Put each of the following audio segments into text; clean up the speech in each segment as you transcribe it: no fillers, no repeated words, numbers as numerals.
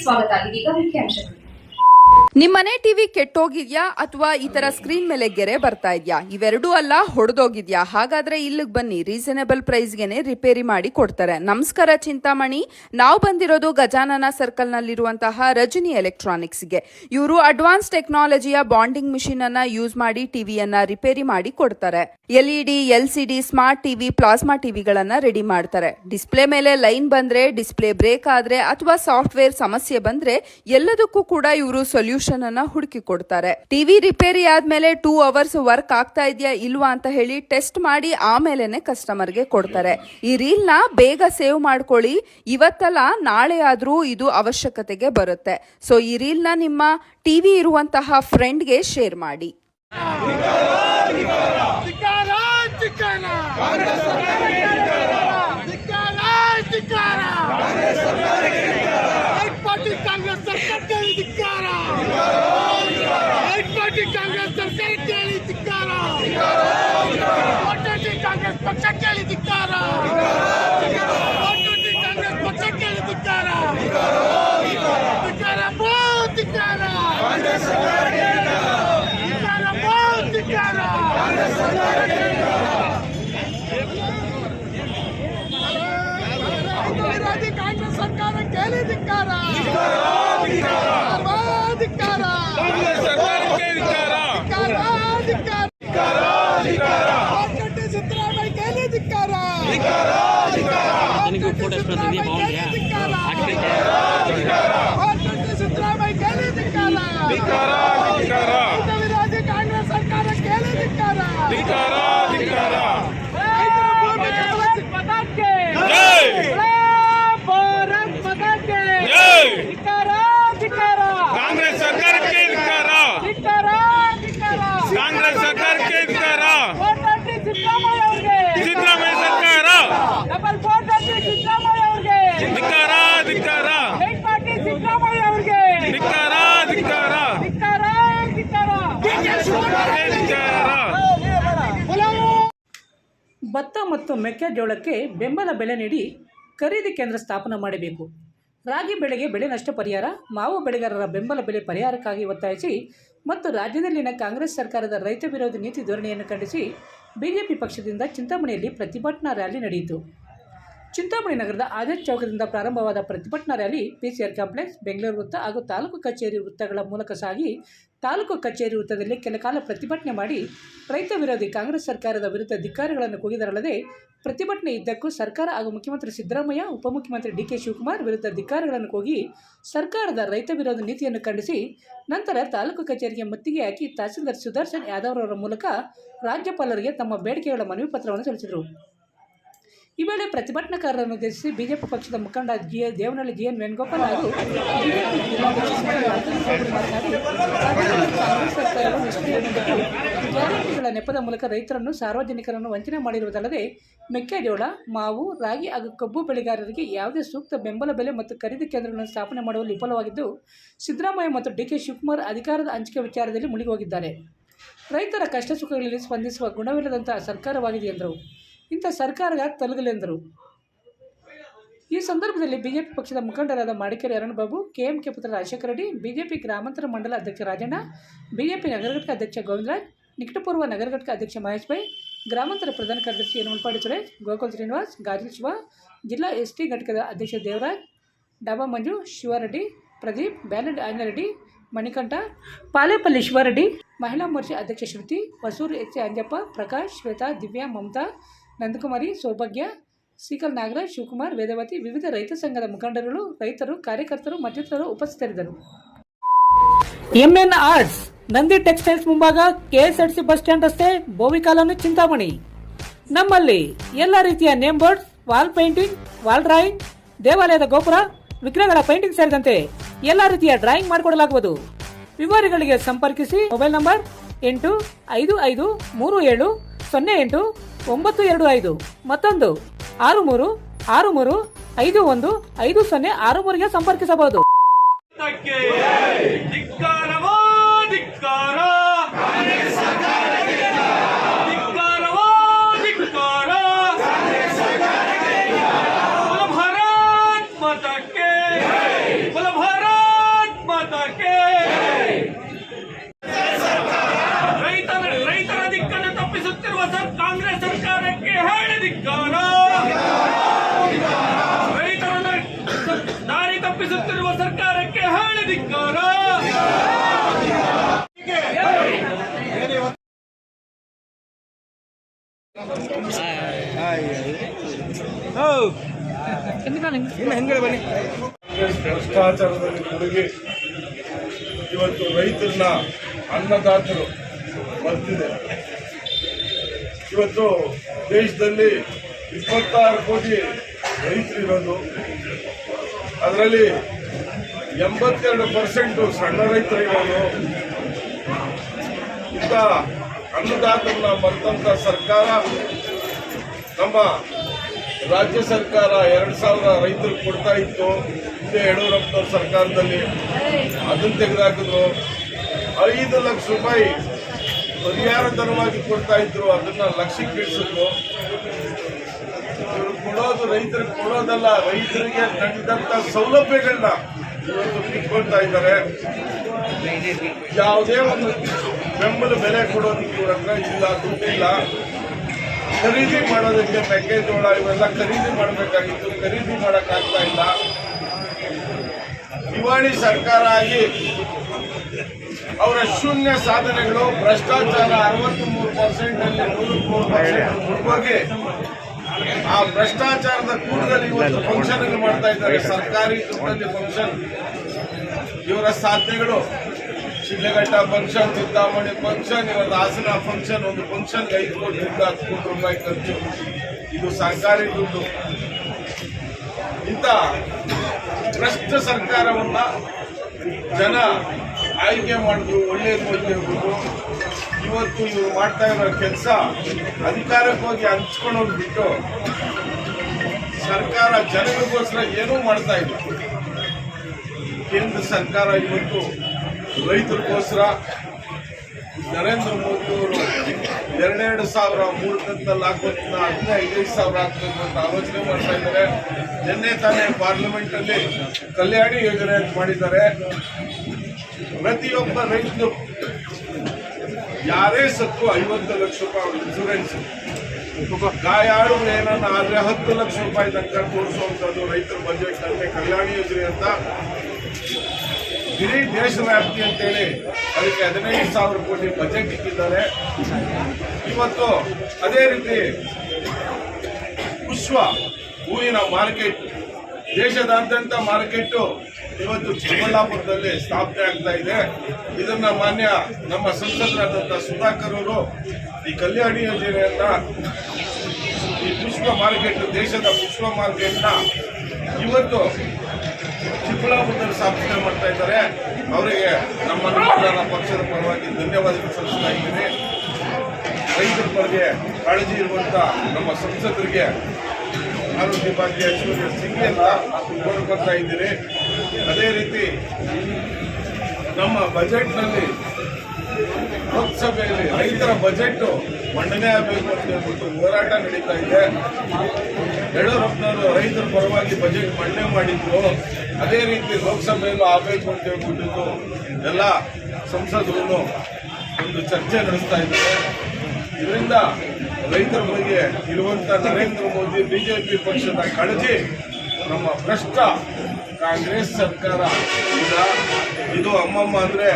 ಸ್ವಾಗತ. ಇದೀಗ ಮುಖ್ಯಾಂಶಗಳು. ನಿಮ್ಮನೆ ಟಿವಿ ಕೆಟ್ಟೋಗಿದ್ಯಾ ಅಥವಾ ಈ ತರ ಸ್ಕ್ರೀನ್ ಮೇಲೆ ಗೆರೆ ಬರ್ತಾ ಇದ್ಯಾ? ಇವೆರಡೂ ಅಲ್ಲ, ಹೊಡೆದೋಗಿದ್ಯಾ? ಹಾಗಾದ್ರೆ ಇಲ್ಲಿಗೆ ಬನ್ನಿ, ರೀಸನೇಬಲ್ ಪ್ರೈಸ್ಗೆನೆ ರಿಪೇರಿ ಮಾಡಿ ಕೊಡ್ತಾರೆ. ನಮಸ್ಕಾರ ಚಿಂತಾಮಣಿ, ನಾವು ಬಂದಿರೋದು ಗಜಾನನ ಸರ್ಕಲ್ ನಲ್ಲಿರುವಂತಹ ರಜನಿ ಎಲೆಕ್ಟ್ರಾನಿಕ್ಸ್ಗೆ. ಇವರು ಅಡ್ವಾನ್ಸ್ ಟೆಕ್ನಾಲಜಿಯ ಬಾಂಡಿಂಗ್ ಮಿಷಿನ್ ಅನ್ನ ಯೂಸ್ ಮಾಡಿ ಟಿವಿಯನ್ನ ರಿಪೇರಿ ಮಾಡಿ ಕೊಡ್ತಾರೆ. LED, LCD, smart TV, plasma ಟಿವಿಗಳನ್ನ ರೆಡಿ ಮಾಡ್ತಾರೆ. ಡಿಸ್ಪ್ಲೇ ಮೇಲೆ ಲೈನ್ ಬಂದ್ರೆ, ಡಿಸ್ಪ್ಲೇ ಬ್ರೇಕ್ ಆದ್ರೆ ಅಥವಾ ಸಾಫ್ಟ್ವೇರ್ ಸಮಸ್ಯೆ ಬಂದ್ರೆ ಎಲ್ಲದಕ್ಕೂ ಕೂಡ ಇವರು ಸೊಲ್ಯೂಷನ್ ಅನ್ನ ಹುಡುಕಿ ಕೊಡ್ತಾರೆ. ಟಿವಿ ರಿಪೇರಿ ಆದ್ಮೇಲೆ 2 ಅವರ್ಸ್ ವರ್ಕ್ ಆಗ್ತಾ ಇದೆಯಾ ಇಲ್ವಾ ಅಂತ ಹೇಳಿ ಟೆಸ್ಟ್ ಮಾಡಿ ಆಮೇಲೆನೆ ಕಸ್ಟಮರ್ಗೆ ಕೊಡ್ತಾರೆ. ಈ ರೀಲ್ ನ ಬೇಗ ಸೇವ್ ಮಾಡ್ಕೊಳ್ಳಿ, ಇವತ್ತಲ್ಲ ನಾಳೆ ಆದ್ರೂ ಇದು ಅವಶ್ಯಕತೆಗೆ ಬರುತ್ತೆ. ಸೊ ಈ ರೀಲ್ ನ ನಿಮ್ಮ ಟಿವಿ ಇರುವಂತಹ ಫ್ರೆಂಡ್ಗೆ ಶೇರ್ ಮಾಡಿ. ಕಾಂಗ್ರೆಸ್ ಸರ್ಕಾರಕ್ಕೆ ಧಿಕ್ಕಾರ. ವಿರೋಧಿ ಕಾಂಗ್ರೆಸ್ ಸರ್ಕಾರಕ್ಕೆ ಧಿಕ್ಕಾರ. ಕಾಂಗ್ರೆಸ್ ಸರ್ಕಾರಕ್ಕೆ ಧಿಕ್ಕಾರ. ಕಾಂಗ್ರೆಸ್ ಸರ್ಕಾರಕ್ಕೆ ಧಿಕ್ಕಾರ. ಸಿದ್ದರಾಮಯ್ಯ ಸರ್ಕಾರ ಧಿಕ್ಕಾರ. ಭತ್ತ ಮತ್ತು ಮೆಕ್ಕೆಜೋಳಕ್ಕೆ ಬೆಂಬಲ ಬೆಲೆ ನೀಡಿ ಖರೀದಿ ಕೇಂದ್ರ ಸ್ಥಾಪನೆ ಮಾಡಬೇಕು. ರಾಗಿ ಬೆಳೆಗೆ ಬೆಳೆ ನಷ್ಟ ಪರಿಹಾರ, ಮಾವು ಬೆಳೆಗಾರರ ಬೆಂಬಲ ಬೆಲೆ ಪರಿಹಾರಕ್ಕಾಗಿ ಒತ್ತಾಯಿಸಿ ಮತ್ತು ರಾಜ್ಯದಲ್ಲಿನ ಕಾಂಗ್ರೆಸ್ ಸರ್ಕಾರದ ರೈತ ವಿರೋಧಿ ನೀತಿ ಧೋರಣೆಯನ್ನು ಖಂಡಿಸಿ ಬಿಜೆಪಿ ಪಕ್ಷದಿಂದ ಚಿಂತಾಮಣಿಯಲ್ಲಿ ಪ್ರತಿಭಟನಾ ರ್ಯಾಲಿ ನಡೆಯಿತು. ಚಿಂತಾಮಣಿ ನಗರದ ಆಜಾದ್ ಚೌಕದಿಂದ ಪ್ರಾರಂಭವಾದ ಪ್ರತಿಭಟನಾ ರ್ಯಾಲಿ PCR ಕಾಂಪ್ಲೆಕ್ಸ್, ಬೆಂಗಳೂರು ವೃತ್ತ ಹಾಗೂ ತಾಲೂಕು ಕಚೇರಿ ವೃತ್ತಗಳ ಮೂಲಕ ಸಾಗಿ ತಾಲೂಕು ಕಚೇರಿ ವೃತ್ತದಲ್ಲಿ ಕೆಲಕಾಲ ಪ್ರತಿಭಟನೆ ಮಾಡಿ ರೈತ ವಿರೋಧಿ ಕಾಂಗ್ರೆಸ್ ಸರ್ಕಾರದ ವಿರುದ್ಧ ಧಿಕ್ಕಾರಗಳನ್ನು ಕೂಗಿದರಲ್ಲದೆ ಪ್ರತಿಭಟನೆ ಇದ್ದಕ್ಕೂ ಸರ್ಕಾರ ಹಾಗೂ ಮುಖ್ಯಮಂತ್ರಿ ಸಿದ್ದರಾಮಯ್ಯ, ಉಪಮುಖ್ಯಮಂತ್ರಿ DK ಶಿವಕುಮಾರ್ ವಿರುದ್ಧ ಧಿಕ್ಕಾರಗಳನ್ನು ಕೂಗಿ ಸರ್ಕಾರದ ರೈತ ವಿರೋಧಿ ನೀತಿಯನ್ನು ಖಂಡಿಸಿ ನಂತರ ತಾಲೂಕು ಕಚೇರಿಗೆ ಮುತ್ತಿಗೆ ಹಾಕಿ ತಹಸೀಲ್ದಾರ್ ಸುದರ್ಶನ್ ಯಾದವ್ ಅವರ ಮೂಲಕ ರಾಜ್ಯಪಾಲರಿಗೆ ತಮ್ಮ ಬೇಡಿಕೆಗಳ ಮನವಿ ಪತ್ರವನ್ನು ಸಲ್ಲಿಸಿದರು. ಈ ವೇಳೆ ಪ್ರತಿಭಟನಾಕಾರರನ್ನು ಉದ್ದೇಶಿಸಿ ಬಿಜೆಪಿ ಪಕ್ಷದ ಮುಖಂಡ ದೇವನಹಳ್ಳಿ GN ವೇಣುಗೋಪಾಲ್ ಹಾಗೂ ಬಿಜೆಪಿ ಜಿಲ್ಲಾಧ್ಯಕ್ಷ ಮಾತನಾಡಿ ಕಾಂಗ್ರೆಸ್ ಸರ್ಕಾರವು ನಿಷ್ಕ್ರಿಯಗೊಂಡಿದ್ದು ಗ್ಯಾರಂಟಿಗಳ ನೆಪದ ಮೂಲಕ ರೈತರನ್ನು, ಸಾರ್ವಜನಿಕರನ್ನು ವಂಚನೆ ಮಾಡಿರುವುದಲ್ಲದೆ ಮೆಕ್ಕೆಜೋಳ, ಮಾವು, ರಾಗಿ ಹಾಗೂ ಕಬ್ಬು ಬೆಳೆಗಾರರಿಗೆ ಯಾವುದೇ ಸೂಕ್ತ ಬೆಂಬಲ ಬೆಲೆ ಮತ್ತು ಖರೀದಿ ಕೇಂದ್ರಗಳನ್ನು ಸ್ಥಾಪನೆ ಮಾಡುವಲ್ಲಿ ವಿಫಲವಾಗಿದ್ದು ಸಿದ್ದರಾಮಯ್ಯ ಮತ್ತು DK ಶಿವಕುಮಾರ್ ಅಧಿಕಾರದ ಹಂಚಿಕೆ ವಿಚಾರದಲ್ಲಿ ಮುಳುಗಿ ಹೋಗಿದ್ದಾರೆ. ರೈತರ ಕಷ್ಟ ಸುಖಗಳಲ್ಲಿ ಸ್ಪಂದಿಸುವ ಗುಣವಿಲ್ಲದಂತಹ ಸರ್ಕಾರವಾಗಿದೆ ಎಂದರು. ಇಂಥ ಸರ್ಕಾರ ತೊಲಗಲಿ ಎಂದರು. ಈ ಸಂದರ್ಭದಲ್ಲಿ ಬಿಜೆಪಿ ಪಕ್ಷದ ಮುಖಂಡರಾದ ಮಾಡಿಕೆರೆ ಅರುಣ್ ಬಾಬು, KMK ಪುತ್ರ ರಾಜಶೇಖರ ರೆಡ್ಡಿ, ಬಿಜೆಪಿ ಗ್ರಾಮಾಂತರ ಮಂಡಲ ಅಧ್ಯಕ್ಷ ರಾಜಣ್ಣ, ಬಿಜೆಪಿ ನಗರ ಘಟಕ ಅಧ್ಯಕ್ಷ ಗೋವಿಂದರಾಜ್, ನಿಕಟಪೂರ್ವ ನಗರ ಘಟಕ ಅಧ್ಯಕ್ಷ ಮಹೇಶ್ ಬೈ, ಗ್ರಾಮಾಂತರ ಪ್ರಧಾನ ಕಾರ್ಯದರ್ಶಿ ಯನಮಲಪಾಡಿ ಸುರೇಶ್, ಗೋಕುಲ್ ಶ್ರೀನಿವಾಸ್, ಗಾಜಲ್ ಶಿವ, ಜಿಲ್ಲಾ ST ಘಟಕದ ಅಧ್ಯಕ್ಷ ದೇವರಾಜ್, ಡಾಬಾ ಮಂಜು, ಶಿವಾರೆಡ್ಡಿ, ಪ್ರದೀಪ್, ಬ್ಯಾಲೆಂಡ್ ಆಂಜರೆಡ್ಡಿ, ಮಣಿಕಂಠ, ಪಾಲೇಪಲ್ಲಿ ಶಿವಾರೆಡ್ಡಿ, ಮಹಿಳಾ ಮೋರ್ಚಾ ಅಧ್ಯಕ್ಷ ಶ್ರುತಿ, ಹೊಸೂರು HC ಅಂಜಪ್ಪ, ಪ್ರಕಾಶ್, ಶ್ವೇತಾ, ದಿವ್ಯಾ, ಮಮತಾ, ನಂದಕುಮಾರಿ, ಸೌಭಾಗ್ಯ, ಸೀಕಲ್ ನಾಗರಾಜ್, ಶಿವಕುಮಾರ್, ವೇದವತಿ, ವಿವಿಧ ರೈತ ಸಂಘದ ಮುಖಂಡರುಗಳು, ರೈತರು, ಕಾರ್ಯಕರ್ತರು ಮತ್ತಿತರರು ಉಪಸ್ಥಿತರಿದ್ದರು. MN ಆರ್ಟ್ಸ್, ನಂದಿ ಟೆಕ್ಸ್ಟೈಲ್ಸ್ ಮುಂಭಾಗ, KSRTC ಬಸ್ ಸ್ಟ್ಯಾಂಡ್ ರಸ್ತೆ, ಬೋವಿ ಕಾಲೋನಿ, ಚಿಂತಾಮಣಿ. ನಮ್ಮಲ್ಲಿ ಎಲ್ಲ ರೀತಿಯ name boards, wall painting, wall drawing, ದೇವಾಲಯದ ಗೋಪುರ, ವಿಗ್ರಹಗಳ ಪೇಂಟಿಂಗ್ ಸೇರಿದಂತೆ ಎಲ್ಲ ರೀತಿಯ ಡ್ರಾಯಿಂಗ್ ಮಾಡಿಕೊಡಲಾಗುವುದು. ವಿವರಗಳಿಗೆ ಸಂಪರ್ಕಿಸಿ. ಮೊಬೈಲ್ ನಂಬರ್ 8553708925, ಮತ್ತೊಂದು 6363515063ಗೆ ಸಂಪರ್ಕಿಸಬಹುದು. ಭಾರತ್ ಮಾತಾ ಕೇ, ಧಿಕ್ಕಾರ ಭ್ರಷ್ಟಾಚಾರದಲ್ಲಿ ಮುಳುಗಿ ಇವತ್ತು ರೈತರನ್ನ ಅನ್ನದಾತರು ಬರ್ತಿದೆ. ಇವತ್ತು ದೇಶದಲ್ಲಿ 26 ಕೋಟಿ ರೈತರಿರೋದು, ಅದರಲ್ಲಿ 82% ಸಣ್ಣ ರೈತರಿರೋದು. ಇಂಥ ಅನ್ನದಾತರನ್ನ ಮರೆತಂತ ಸರ್ಕಾರ ನಮ್ಮ ರಾಜ್ಯ ಸರ್ಕಾರ 2,000 ರೈತರಿಗೆ ಕೊಡ್ತಾ ಇತ್ತು. ಹಿಂದೆ ಯಡಿಯೂರಪ್ಪನವ್ರ ಸರ್ಕಾರದಲ್ಲಿ ಅದನ್ನು ತೆಗೆದುಹಾಕಿದ್ರು. 5 ಲಕ್ಷ ರೂಪಾಯಿ ಪರಿಹಾರ ಧನವಾಗಿ ಕೊಡ್ತಾ ಇದ್ರು, ಅದನ್ನ ಲಕ್ಷಕ್ಕೆ ಇಳಿಸಿದ್ರು. ಇವರು ಕೊಡೋದು ರೈತರಿಗೆ ಕೊಡೋದಲ್ಲ, ರೈತರಿಗೆ ನೀಡಿದಂತ ಸೌಲಭ್ಯಗಳನ್ನ ಇವತ್ತು ಕಿತ್ಕೊಳ್ತಾ ಇದ್ದಾರೆ. ಯಾವುದೇ ಒಂದು ಬೆಂಬಲ ಬೆಲೆ ಕೊಡೋದಕ್ಕೆ ಇವ್ರ ಹತ್ರ ಇಲ್ಲ, ದುಡ್ಡಿಲ್ಲ. ಖರೀದಿ ಮಾಡೋದಕ್ಕೆ ಮೆಕ್ಕೆಜೋಳ ಇವೆಲ್ಲ ಖರೀದಿ ಮಾಡಬೇಕಾಗಿತ್ತು, ಖರೀದಿ ಮಾಡೋಕ್ಕಾಗ್ತಾ ಇಲ್ಲ. ದಿವಾಳಿ ಸರ್ಕಾರ ಆಗಿ ಅವರ ಶೂನ್ಯ ಸಾಧನೆಗಳು, ಭ್ರಷ್ಟಾಚಾರ 63% ಅಲ್ಲಿ 103% ಮುಳುಗೋಗಿ ಆ ಭ್ರಷ್ಟಾಚಾರದ ಕೂಟದಲ್ಲಿ ಇವತ್ತು ಫಂಕ್ಷನ್ ಮಾಡ್ತಾ ಇದ್ದಾರೆ. ಸರ್ಕಾರಿ ದುಡ್ಡಲ್ಲಿ ಫಂಕ್ಷನ್. ಇವರ ಸಾಧನೆಗಳು ಶಿಡ್ಲಘಟ್ಟ ಫಂಕ್ಷನ್, ಚಿಂತಾಮಣಿ ಫಂಕ್ಷನ್, ಇವತ್ತು ಹಾಸನ ಫಂಕ್ಷನ್. ಒಂದು ಫಂಕ್ಷನ್ಗೆ 5 ಕೋಟಿಯಿಂದ 10 ಕೋಟಿ ರೂಪಾಯಿ ಖರ್ಚು. ಇದು ಸರ್ಕಾರಿ ದುಡ್ಡು. ಇಂಥ ಭ್ರಷ್ಟ ಸರ್ಕಾರವನ್ನ ಜನ ಆಯ್ಕೆ ಮಾಡಿದ್ರು, ಒಳ್ಳೆಯದು ಅಂತ ಹೇಳ್ಬಿಟ್ಟು ಇವತ್ತು ಇವರು ಮಾಡ್ತಾ ಇರೋ ಕೆಲಸ ಅಧಿಕಾರಕ್ಕೆ ಹೋಗಿ ಹಂಚ್ಕೊಂಡು ಹೋಗ್ಬಿಟ್ಟು ಸರ್ಕಾರ ಜನರಿಗೋಸ್ಕರ ಏನೂ ಮಾಡ್ತಾ ಇಲ್ಲ. ಕೇಂದ್ರ ಸರ್ಕಾರ ಇವತ್ತು ರೈತರಿಗೋಸ್ಕರ ನರೇಂದ್ರ ಮೋದಿ ಅವರು 2,000 3 ಕಂತಲ್ಲಿ ಹಾಕೋದನ್ನ 15,000 ಹಾಕಬೇಕು ಅಂತ ಆಲೋಚನೆ ಮಾಡ್ತಾ ಇದ್ದಾರೆ. ನಿನ್ನೆ ತಾನೇ ಪಾರ್ಲಿಮೆಂಟ್ ಅಲ್ಲಿ ಕಲ್ಯಾಣಿ ಯೋಜನೆ ಅಂತ ಮಾಡಿದ್ದಾರೆ. ಪ್ರತಿಯೊಬ್ಬ ರೈತರು ಯಾರೇ ಸತ್ತು 50 ಲಕ್ಷ ರೂಪಾಯಿ ಇನ್ಸೂರೆನ್ಸ್, ಗಾಯಾಳು ಏನನ್ನ ಆದ್ರೆ 10 ಲಕ್ಷ ರೂಪಾಯಿ ತನಕ ತೋರಿಸುವಂಥದ್ದು ರೈತರ ಬಜೆಟ್ ನಲ್ಲಿ ಕಲ್ಯಾಣಿ ಯೋಜನೆ ಅಂತ ಇಡೀ ದೇಶ ವ್ಯಾಪ್ತಿ ಅಂತೇಳಿ ಅದಕ್ಕೆ 15,000 ಕೋಟಿ ಬಜೆಟ್ ಇಟ್ಟಿದ್ದಾರೆ. ಇವತ್ತು ಅದೇ ರೀತಿ ಪುಷ್ಪ ಹೂವಿನ ಮಾರ್ಕೆಟ್, ದೇಶದಾದ್ಯಂತ ಮಾರ್ಕೆಟ್ ಇವತ್ತು ಚಿಕ್ಕಬಳ್ಳಾಪುರದಲ್ಲಿ ಸ್ಥಾಪನೆ ಆಗ್ತಾ ಇದೆ. ಇದನ್ನ ಮಾನ್ಯ ನಮ್ಮ ಸಂಸದರಾದಂಥ ಸುಧಾಕರ್ ಅವರು ಈ ಕಲ್ಯಾಣಿ ಯೋಜನೆಯನ್ನ, ಈ ಪುಷ್ಪ ಮಾರ್ಕೆಟ್, ದೇಶದ ಪುಷ್ಪ ಮಾರ್ಕೆಟ್ನ ಇವತ್ತು ಚಿಕ್ಕಬಳ್ಳಾಪುರದಲ್ಲಿ ಸ್ಥಾಪನೆ ಮಾಡ್ತಾ ಇದ್ದಾರೆ. ಅವರಿಗೆ ನಮ್ಮ ನೂತನ ಪಕ್ಷದ ಪರವಾಗಿ ಧನ್ಯವಾದಗಳು ಸಲ್ಲಿಸ್ತಾ ಇದ್ದೀನಿ. ರೈತರ ಬಗ್ಗೆ ಕಾಳಜಿ ಇರುವಂತ ನಮ್ಮ ಸಂಸದರಿಗೆ ಆರೋಗ್ಯ ಭಾಗ್ಯ ಐಶ್ವರ್ಯ ಸಿಗಲಿ ಅಂತ ಕೋರ್ಕೊಳ್ತಾ ಇದ್ದೀನಿ. ಅದೇ ರೀತಿ ನಮ್ಮ ಬಜೆಟ್ನಲ್ಲಿ ಲೋಕಸಭೆಯಲ್ಲಿ ರೈತರ ಬಜೆಟ್ ಮಂಡನೆ ಆಗಬೇಕು ಅಂತ ಹೇಳ್ಬಿಟ್ಟು ಹೋರಾಟ ನಡೀತಾ ಇದೆ. ಯಡಿಯೂರಪ್ಪನವರು ರೈತರ ಪರವಾಗಿ ಬಜೆಟ್ ಮಂಡನೆ ಮಾಡಿದ್ರು. ಅದೇ ರೀತಿ ಲೋಕಸಭೆಯಲ್ಲೂ ಆಗಬೇಕು ಅಂತ ಹೇಳ್ಬಿಟ್ಟು ಎಲ್ಲ ಸಂಸದರು ಒಂದು ಚರ್ಚೆ ನಡೆಸ್ತಾ ಇದ್ದಾರೆ. ಇದರಿಂದ ರೈತರ ಬಗ್ಗೆ ಇರುವಂತ ನರೇಂದ್ರ ಮೋದಿ ಬಿಜೆಪಿ ಪಕ್ಷದ ಕಾಳಜಿ ನಮ್ಮ ಭ್ರಷ್ಟ ಕಾಂಗ್ರೆಸ್ ಸರ್ಕಾರ ಈಗ ಇದು ಅಮ್ಮಮ್ಮ ಅಂದ್ರೆ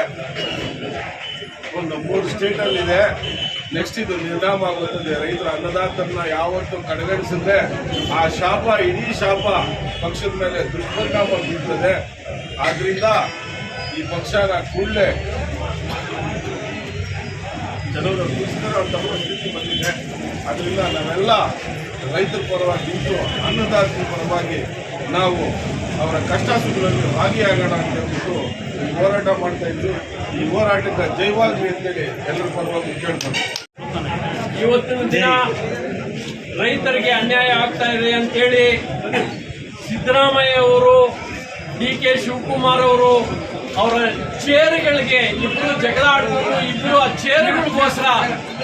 ಒಂದು 3 ಸ್ಟೇಟಲ್ಲಿದೆ. ನೆಕ್ಸ್ಟ್ ಇದು ನಿರ್ನಾಮ ಆಗುತ್ತದೆ. ರೈತರ ಅನ್ನದಾತರನ್ನ ಯಾವತ್ತೂ ಕಡೆಗಣಿಸಿದ್ರೆ ಆ ಶಾಪ, ಇಡೀ ಶಾಪ ಪಕ್ಷದ ಮೇಲೆ ದುಷ್ಪರಿಣಾಮ ಬೀಳ್ತದೆ. ಆದ್ರಿಂದ ಈ ಪಕ್ಷನ ಕೂಡಲೇ ಜನರ ದುಷ್ಕರ ತರುವ ಸ್ಥಿತಿ ಬಂದಿದೆ. ಅದರಿಂದ ನಾವೆಲ್ಲ ರೈತರ ಪರವಾಗಿ ನಿಂತು ಅನ್ನದಾತರ ಪರವಾಗಿ ನಾವು ಅವರ ಕಷ್ಟ ಸುಖಗಳಲ್ಲಿ ಭಾಗಿಯಾಗೋಣ ಅಂತ ಹೇಳ್ಬಿಟ್ಟು ಹೋರಾಟ ಮಾಡ್ತಾ ಇದ್ವಿ. ಈ ಹೋರಾಟಕ್ಕೆ ಜೈವಾಗ್ಲಿ ಅಂತೇಳಿ ಎಲ್ಲರ ಪರವಾಗಿ ಕೇಳ್ತಾರೆ. ಇವತ್ತಿನ ದಿನ ರೈತರಿಗೆ ಅನ್ಯಾಯ ಆಗ್ತಾ ಇದೆ ಅಂತೇಳಿ ಸಿದ್ದರಾಮಯ್ಯ ಅವರು, ಡಿ.ಕೆ. ಶಿವಕುಮಾರ್ ಅವರು ಅವರ ಚೇರುಗಳಿಗೆ ಇಬ್ರು ಜಗಳ ಆಡ್ಕೊಂಡು ಇಬ್ರು ಆ ಚೇರುಗಳಿಗೋಸ್ಕರ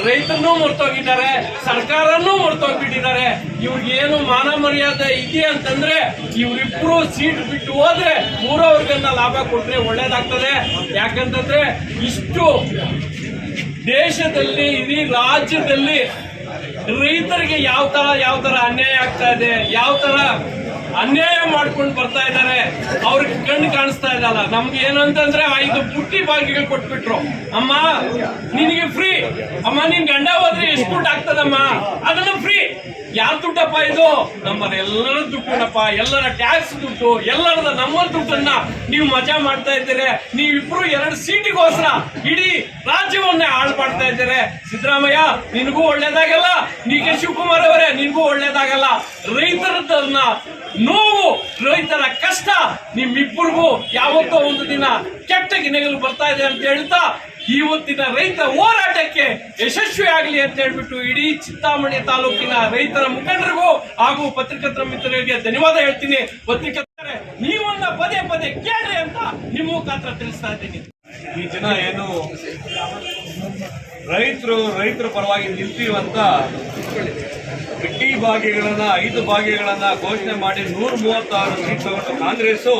ರೈತರನ್ನೂ ಮರ್ತೋಗಿದ್ದಾರೆ, ಸರ್ಕಾರನೂ ಮರ್ತೋಗ್ಬಿಟ್ಟಿದ್ದಾರೆ. ಇವ್ರಿಗೆ ಏನು ಮಾನ ಮರ್ಯಾದೆ ಇದೆ ಅಂತಂದ್ರೆ ಇವರಿಬ್ರು ಸೀಟ್ ಬಿಟ್ಟು ಹೋದ್ರೆ 3 ವರ್ಗನ ಲಾಭ ಕೊಟ್ರೆ ಒಳ್ಳೇದಾಗ್ತದೆ. ಯಾಕಂತಂದ್ರೆ ಇಷ್ಟು ದೇಶದಲ್ಲಿ, ಇಡೀ ರಾಜ್ಯದಲ್ಲಿ ರೈತರಿಗೆ ಯಾವ ತರ ಅನ್ಯಾಯ ಆಗ್ತಾ ಇದೆ, ಯಾವ ತರ ಅನ್ಯಾಯ ಮಾಡ್ಕೊಂಡು ಬರ್ತಾ ಇದ್ದಾರೆ, ಅವ್ರಿಗೆ ಕಣ್ಣು ಕಾಣಿಸ್ತಾ ಇದಲ್ಲ. ನಮ್ಗೆ ಏನು ಅಂತಂದ್ರೆ 5 ಪುಟ್ಟಿ ಬಾಗಿಗಳು ಕೊಟ್ಬಿಟ್ರು. ಅಮ್ಮ ನಿನಗೆ ಫ್ರೀ, ಅಮ್ಮ ನಿನ್ ಗಂಡ ಹೋದ್ರೆ ಎಷ್ಟು ದುಡ್ಡು ಆಗ್ತದಮ್ಮ, ಅದನ್ನ ಫ್ರೀ. ಯಾರ ದುಡ್ಡಪ್ಪ ಇದು? ಎಲ್ಲರ ದುಡ್ಡಪ್ಪ, ಎಲ್ಲರ ಟ್ಯಾಕ್ಸ್ ದುಡ್ಡು, ಎಲ್ಲರದ ನಮ್ಮ ದುಡ್ಡನ್ನ ನೀವು ಮಜಾ ಮಾಡ್ತಾ ಇದ್ದೀರಿ. ನೀವಿಬ್ರು 2 ಸೀಟಿಗೋಸ್ಕರ ಇಡೀ ರಾಜ್ಯವನ್ನೇ ಹಾಳು ಮಾಡ್ತಾ ಇದ್ದೀರಿ. ಸಿದ್ದರಾಮಯ್ಯ ನಿನಗೂ ಒಳ್ಳೇದಾಗಲ್ಲ, ಡಿ ಕೆ ಶಿವಕುಮಾರ್ ಅವರೇ ನಿನಗೂ ಒಳ್ಳೇದಾಗಲ್ಲ. ರೈತರನ್ನ ನೋವು, ರೈತರ ಕಷ್ಟ ನಿಮ್ಮಿಬ್ಬರಿಗೂ ಯಾವತ್ತೋ ಒಂದು ದಿನ ಕೆಟ್ಟ ಗಿನೆಗಳು ಬರ್ತಾ ಇದೆ ಅಂತ ಹೇಳ್ತಾ ಇವತ್ತಿನ ರೈತ ಹೋರಾಟಕ್ಕೆ ಯಶಸ್ವಿ ಆಗಲಿ ಅಂತ ಹೇಳ್ಬಿಟ್ಟು ಇಡೀ ಚಿಂತಾಮಣಿ ತಾಲೂಕಿನ ರೈತರ ಮುಖಂಡರಿಗೂ ಹಾಗೂ ಪತ್ರಕರ್ತರ ಮಿತ್ರರಿಗೆ ಧನ್ಯವಾದ ಹೇಳ್ತೀನಿ. ಪತ್ರಕರ್ತರೆ ನೀವನ್ನ ಪದೇ ಪದೇ ಕೇಳ್ರಿ ಅಂತ ನಿಮ್ಮ ಮುಖಾಂತರ ತಿಳಿಸ್ತಾ ಇದ್ದೀನಿ. ಈ ದಿನ ಏನು ರೈತರ ಪರವಾಗಿ ನಿಲ್ತೀವಂತ ಬಿಟ್ಟಿ ಭಾಗ್ಯಗಳನ್ನ 5 ಭಾಗ್ಯಗಳನ್ನ ಘೋಷಣೆ ಮಾಡಿ 136 ಸೀಟ್ ತಗೊಂಡು ಕಾಂಗ್ರೆಸ್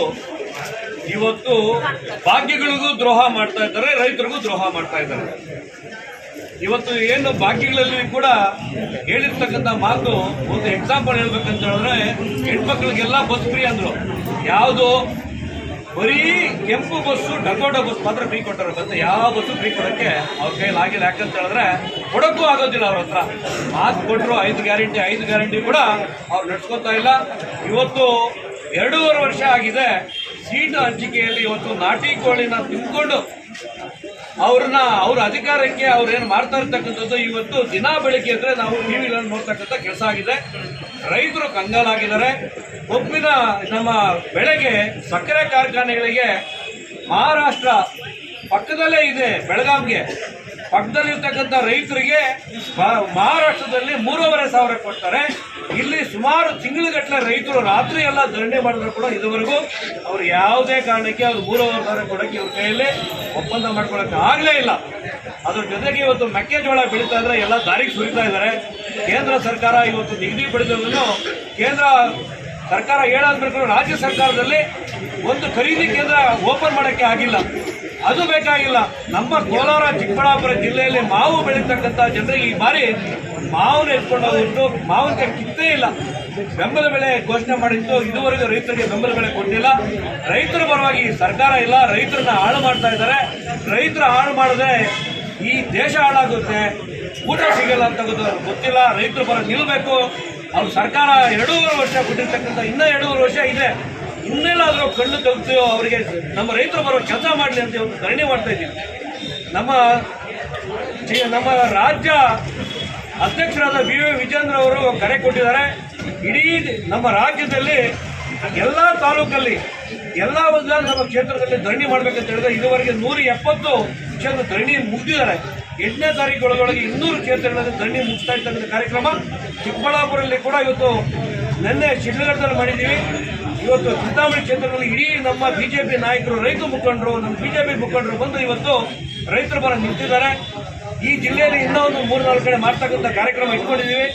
ಇವತ್ತು ಭಾಗ್ಯಗಳಿಗೂ ದ್ರೋಹ ಮಾಡ್ತಾ ಇದ್ದಾರೆ, ರೈತರಿಗೂ ದ್ರೋಹ ಮಾಡ್ತಾ ಇದ್ದಾರೆ. ಇವತ್ತು ಏನು ಭಾಗ್ಯಗಳಲ್ಲಿ ಕೂಡ ಹೇಳಿರ್ತಕ್ಕಂಥ ಮಾತು ಒಂದು ಎಕ್ಸಾಂಪಲ್ ಹೇಳ್ಬೇಕಂತ ಹೇಳಿದ್ರೆ, ಹೆಣ್ಮಕ್ಳಿಗೆಲ್ಲ ಬಸ್ ಫ್ರೀ ಅಂದ್ರು. ಯಾವುದು ಬರೀ ಕೆಂಪು ಬಸ್ಸು ಡಕೋಟಾ ಬಸ್ ಮಾತ್ರ ಫ್ರೀ ಕೊಟ್ಟಾರೆ, ಮತ್ತೆ ಯಾವ ಬಸ್ಸು ಫ್ರೀ ಕೊಡಕ್ಕೆ ಅವ್ರ ಕೈಯಲ್ಲಿ ಆಗಿಲ್ಲ. ಯಾಕಂತ ಹೇಳಿದ್ರೆ ಕೊಡಕ್ಕೂ ಆಗೋದಿಲ್ಲ. ಅವ್ರ ಹತ್ರ ಮಾತು ಕೊಟ್ಟರು 5 ಗ್ಯಾರಂಟಿ ಕೂಡ ಅವ್ರು ನಡ್ಸ್ಕೊತಾ ಇಲ್ಲ. ಇವತ್ತು 2.5 ವರ್ಷ ಆಗಿದೆ ಸೀಟು ಹಂಚಿಕೆಯಲ್ಲಿ. ಇವತ್ತು ನಾಟಿ ಕೋಳಿನ ತಿನ್ಕೊಂಡು ಅವ್ರ ಅಧಿಕಾರಕ್ಕೆ ಅವ್ರೇನು ಮಾಡ್ತಾ ಇರ್ತಕ್ಕಂಥದ್ದು ಇವತ್ತು ದಿನ ಬೆಳಿಗ್ಗೆ ಇದ್ರೆ ನಾವು ಟಿವಿಗಳನ್ನು ನೋಡ್ತಕ್ಕಂಥ ಕೆಲಸ ಆಗಿದೆ. ರೈತರು ಕಂಗಾಲಾಗಿದ್ದಾರೆ. ಒಬ್ಬಿನ ನಮ್ಮ ಬೆಳೆಗೆ ಸಕ್ಕರೆ ಕಾರ್ಖಾನೆಗಳಿಗೆ ಮಹಾರಾಷ್ಟ್ರ ಪಕ್ಕದಲ್ಲೇ ಇದೆ, ಬೆಳಗಾವಿಗೆ ಪಕ್ಕದಲ್ಲಿರ್ತಕ್ಕಂಥ ರೈತರಿಗೆ ಮಹಾರಾಷ್ಟ್ರದಲ್ಲಿ 3,500 ಕೊಡ್ತಾರೆ. ಇಲ್ಲಿ ಸುಮಾರು ತಿಂಗಳುಗಟ್ಟಲೆ ರೈತರು ರಾತ್ರಿ ಎಲ್ಲ ಧರಣಿ ಮಾಡಿದ್ರು ಕೂಡ ಇದುವರೆಗೂ ಅವ್ರು ಯಾವುದೇ ಕಾರಣಕ್ಕೆ ಅವ್ರು 3,500 ಕೊಡೋಕ್ಕೆ ಇವ್ರ ಕೈಯಲ್ಲಿ ಒಪ್ಪಂದ ಮಾಡ್ಕೊಳಕ್ಕೆ ಆಗಲೇ ಇಲ್ಲ. ಅದ್ರ ಜೊತೆಗೆ ಇವತ್ತು ಮೆಕ್ಕೆಜೋಳ ಬೆಳೀತಾ ಇದ್ರೆ ಎಲ್ಲ ದಾರಿಗೆ ಸುರಿತಾ ಇದ್ದಾರೆ. ಕೇಂದ್ರ ಸರ್ಕಾರ ಇವತ್ತು ನಿಗದಿಪಡಿಸಿದ್ರು ಕೇಂದ್ರ ಸರ್ಕಾರ ಹೇಳಾದ್ಮೇಲೆ ರಾಜ್ಯ ಸರ್ಕಾರದಲ್ಲಿ ಒಂದು ಖರೀದಿ ಕೇಂದ್ರ ಓಪನ್ ಮಾಡೋಕ್ಕೆ ಆಗಿಲ್ಲ. ಅದು ಬೇಕಾಗಿಲ್ಲ. ನಮ್ಮ ಕೋಲಾರ ಚಿಕ್ಕಬಳ್ಳಾಪುರ ಜಿಲ್ಲೆಯಲ್ಲಿ ಮಾವು ಬೆಳೀತಕ್ಕಂಥ ಜನರಿಗೆ ಈ ಬಾರಿ ಮಾವನ್ನ ಎತ್ಕೊಂಡು ಹೋಗ್ಬಿಟ್ಟು ಮಾವಿನಕಾಯಿ ಕಿತ್ತೇ ಇಲ್ಲ. ಬೆಂಬಲ ಬೆಲೆ ಘೋಷಣೆ ಮಾಡಿತ್ತು, ಇದುವರೆಗೂ ರೈತರಿಗೆ ಬೆಂಬಲ ಬೆಲೆ ಕೊಟ್ಟಿಲ್ಲ. ರೈತರ ಪರವಾಗಿ ಸರ್ಕಾರ ಇಲ್ಲ, ರೈತರನ್ನ ಹಾಳು ಮಾಡ್ತಾ ಇದ್ದಾರೆ. ರೈತರ ಹಾಳು ಮಾಡಿದ್ರೆ ಈ ದೇಶ ಹಾಳಾಗುತ್ತೆ, ಊಟ ಸಿಗಲ್ಲ ಅಂತ ಗೊತ್ತಿಲ್ಲ. ರೈತರ ಪರ ನಿಲ್ಲಬೇಕು. ಅವ್ರು ಸರ್ಕಾರ 2.5 ವರ್ಷ ಕೊಟ್ಟಿರ್ತಕ್ಕಂಥ ಇನ್ನೂ 2.5 ವರ್ಷ ಇದೆ. ಇನ್ನೆಲ್ಲಾದರೂ ಕಣ್ಣು ತೆಗೆದು ಅವರಿಗೆ ನಮ್ಮ ರೈತರ ಬರೋ ಕೆಲಸ ಮಾಡಲಿ ಅಂತ ಒಂದು ಧರಣಿ ಮಾಡ್ತಾ ಇದ್ದೀವಿ. ನಮ್ಮ ರಾಜ್ಯ ಅಧ್ಯಕ್ಷರಾದ ವಿ.ವಿ. ವಿಜೇಂದ್ರ ಅವರು ಕರೆ ಕೊಟ್ಟಿದ್ದಾರೆ. ಇಡೀ ನಮ್ಮ ರಾಜ್ಯದಲ್ಲಿ ಎಲ್ಲ ತಾಲೂಕಲ್ಲಿ ಎಲ್ಲ ವಿಧಾನಸಭಾ ಕ್ಷೇತ್ರದಲ್ಲಿ ಧರಣಿ ಮಾಡಬೇಕಂತ ಹೇಳಿದ್ರೆ ಇದುವರೆಗೆ 170 ಕ್ಷೇತ್ರ ಧರಣಿ ಮುಗಿದಿದ್ದಾರೆ. 8ನೇ ತಾರೀಕು ಒಳಗೊಳಗೆ 200 ಕ್ಷೇತ್ರಗಳಲ್ಲಿ ಧರಣಿ ಮುಗಿಸ್ತಾ ಇರ್ತಕ್ಕಂಥ ಕಾರ್ಯಕ್ರಮ ಚಿಕ್ಕಬಳ್ಳಾಪುರದಲ್ಲಿ ಕೂಡ ಇವತ್ತು ನಿನ್ನೆ ಶಿಡ್ಲಘಟ್ಟದಲ್ಲಿ ಮಾಡಿದ್ದೀವಿ. ಇವತ್ತು ಚಿಂತಾಮಣಿ ಕ್ಷೇತ್ರದಲ್ಲಿ ಇಡೀ ನಮ್ಮ ಬಿಜೆಪಿ ನಾಯಕರು, ರೈತ ಮುಖಂಡರು, ನಮ್ಮ ಬಿಜೆಪಿ ಮುಖಂಡರು ಬಂದು ಇವತ್ತು ರೈತರ ಪರ ನಿಂತಿದ್ದಾರೆ. ಈ ಜಿಲ್ಲೆಯಲ್ಲಿ ಇನ್ನೂ ಒಂದು 3-4 ಕಡೆ ಮಾಡ್ತಕ್ಕಂಥ ಕಾರ್ಯಕ್ರಮ ಇಟ್ಕೊಂಡಿದ್ದೀವಿ.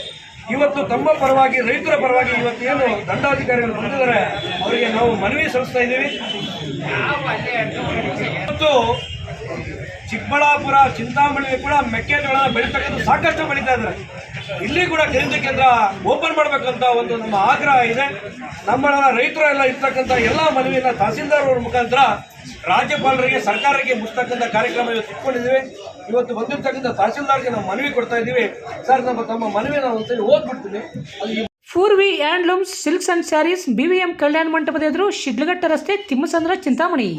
ಇವತ್ತು ತಮ್ಮ ಪರವಾಗಿ, ರೈತರ ಪರವಾಗಿ ಇವತ್ತು ಏನು ದಂಡಾಧಿಕಾರಿಗಳು ಬಂದಿದ್ದಾರೆ ಅವರಿಗೆ ನಾವು ಮನವಿ ಸಲ್ಲಿಸ್ತಾ ಇದ್ದೀವಿ. ಇವತ್ತು ಚಿಕ್ಕಬಳ್ಳಾಪುರ, ಚಿಂತಾಮಣಿ ಕೂಡ ಮೆಕ್ಕೆಜೋಳ ಬೆಳೀತಕ್ಕಂಥ ಸಾಕಷ್ಟು ಬೆಳೀತಾ ಇದ್ದಾರೆ. ಇಲ್ಲಿ ಕೂಡ ಖರೀದಿ ಕೇಂದ್ರ ಓಪನ್ ಮಾಡಬೇಕಂತ ಒಂದು ನಮ್ಮ ಆಗ್ರಹ ಇದೆ. ನಮ್ಮ ರೈತರು ಎಲ್ಲ ಇರ್ತಕ್ಕಂಥ ಎಲ್ಲ ಮನವಿಯನ್ನು ತಹಸೀಲ್ದಾರ್ ಅವರ ಮುಖಾಂತರ ರಾಜ್ಯಪಾಲರಿಗೆ, ಸರ್ಕಾರಕ್ಕೆ ಮುಟ್ತಕ್ಕಂಥ ಕಾರ್ಯಕ್ರಮ ಇವತ್ತು ಇಟ್ಕೊಂಡಿದ್ದೀವಿ. ಇವತ್ತು ಬಂದಿರ್ತಕ್ಕಂಥ ತಹಸೀಲ್ದಾರ್ಗೆ ನಾವು ಮನವಿ ಕೊಡ್ತಾ ಇದ್ದೀವಿ. ಸರ್, ತಮ್ಮ ಮನವಿ ನಾವು ಒಂದ್ಸರಿ ಓದ್ಬಿಡ್ತೀವಿ. Poorvi handlooms silks and sarees, BVM ಕಲ್ಯಾಣ ಮಂಟಪದ ಎದುರು, ಶಿಡ್ಲಘಟ್ಟ ರಸ್ತೆ, ತಿಮ್ಮಸಂದ್ರ, ಚಿಂತಾಮಣಿ.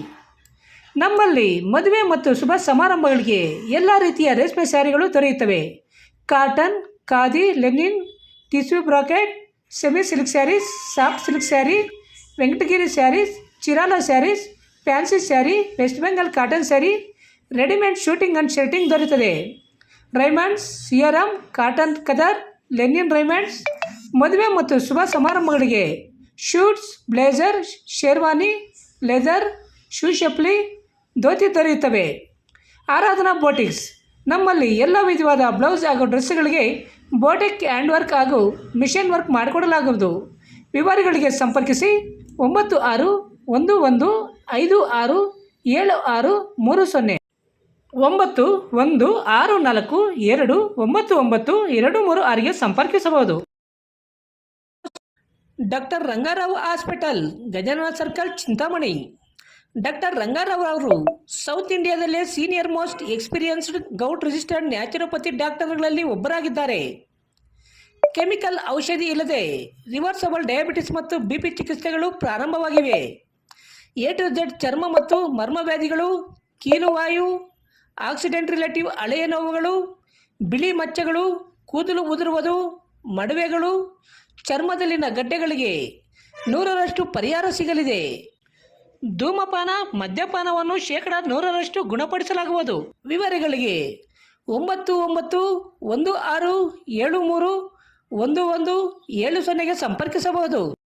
ನಮ್ಮಲ್ಲಿ ಮದುವೆ ಮತ್ತು ಶುಭ ಸಮಾರಂಭಗಳಿಗೆ ಎಲ್ಲ ರೀತಿಯ ರೇಷ್ಮೆ ಸ್ಯಾರಿಗಳು ದೊರೆಯುತ್ತವೆ. Cotton, khadi, linen, tissue brocade, semi silk sarees, soft silk saree, Venkatagiri sarees, Chirala sarees, fancy saree, West Bengal cotton saree, readymade suiting and shirting ದೊರೆಯುತ್ತದೆ. ರೈಮಂಡ್ಸ್, ಸಿಯರಾಮ್, ಕಾಟನ್ ಕದರ್, ಲೆನಿನ್ ರೈಮಂಡ್ಸ್. ಮದುವೆ ಮತ್ತು ಶುಭ ಸಮಾರಂಭಗಳಿಗೆ suits, blazer, sherwani, leather, shoe ಚಪ್ಪಲಿ, ಧೋತಿ ದೊರೆಯುತ್ತವೆ. ಆರಾಧನಾ ಬೋಟಿಕ್ಸ್, ನಮ್ಮಲ್ಲಿ ಎಲ್ಲ ವಿಧವಾದ ಬ್ಲೌಸ್ ಹಾಗೂ ಡ್ರೆಸ್ಗಳಿಗೆ ಬೋಟಿಕ್ ಹ್ಯಾಂಡ್ ವರ್ಕ್ ಹಾಗೂ ಮಿಷನ್ ವರ್ಕ್ ಮಾಡಿಕೊಡಲಾಗುವುದು. ವಿವರಗಳಿಗೆ ಸಂಪರ್ಕಿಸಿ 9611567630. 9164299236ಗೆ ಸಂಪರ್ಕಿಸಬಹುದು. Doctor Rangarao hospital, Gajanana circle, Chintamani. Doctor Rangarao ಅವರು ಸೌತ್ ಇಂಡಿಯಾದಲ್ಲೇ senior most experienced govt registered naturopathy ಡಾಕ್ಟರ್ಗಳಲ್ಲಿ ಒಬ್ಬರಾಗಿದ್ದಾರೆ. ಕೆಮಿಕಲ್ ಔಷಧಿ ಇಲ್ಲದೆ ರಿವರ್ಸಬಲ್ ಡಯಾಬಿಟಿಸ್ ಮತ್ತು ಬಿಪಿ ಚಿಕಿತ್ಸೆಗಳು ಪ್ರಾರಂಭವಾಗಿವೆ. A to Z ಚರ್ಮ ಮತ್ತು ಮರ್ಮ ವ್ಯಾಧಿಗಳು, ಕೀಲುವಾಯು, ಆಕ್ಸಿಡೆಂಟ್ ರಿಲೇಟಿವ್ ಹಳೆಯ ನೋವುಗಳು, ಬಿಳಿ ಮಚ್ಚೆಗಳು, ಕೂದಲು ಉದುರುವುದು, ಮಡುವೆಗಳು, ಚರ್ಮದಲ್ಲಿನ ಗಡ್ಡೆಗಳಿಗೆ 100% ಪರಿಹಾರ ಸಿಗಲಿದೆ. ಧೂಮಪಾನ, ಮದ್ಯಪಾನವನ್ನು 100% ಗುಣಪಡಿಸಲಾಗುವುದು. ವಿವರಗಳಿಗೆ 9916731170ಗೆ ಸಂಪರ್ಕಿಸಬಹುದು.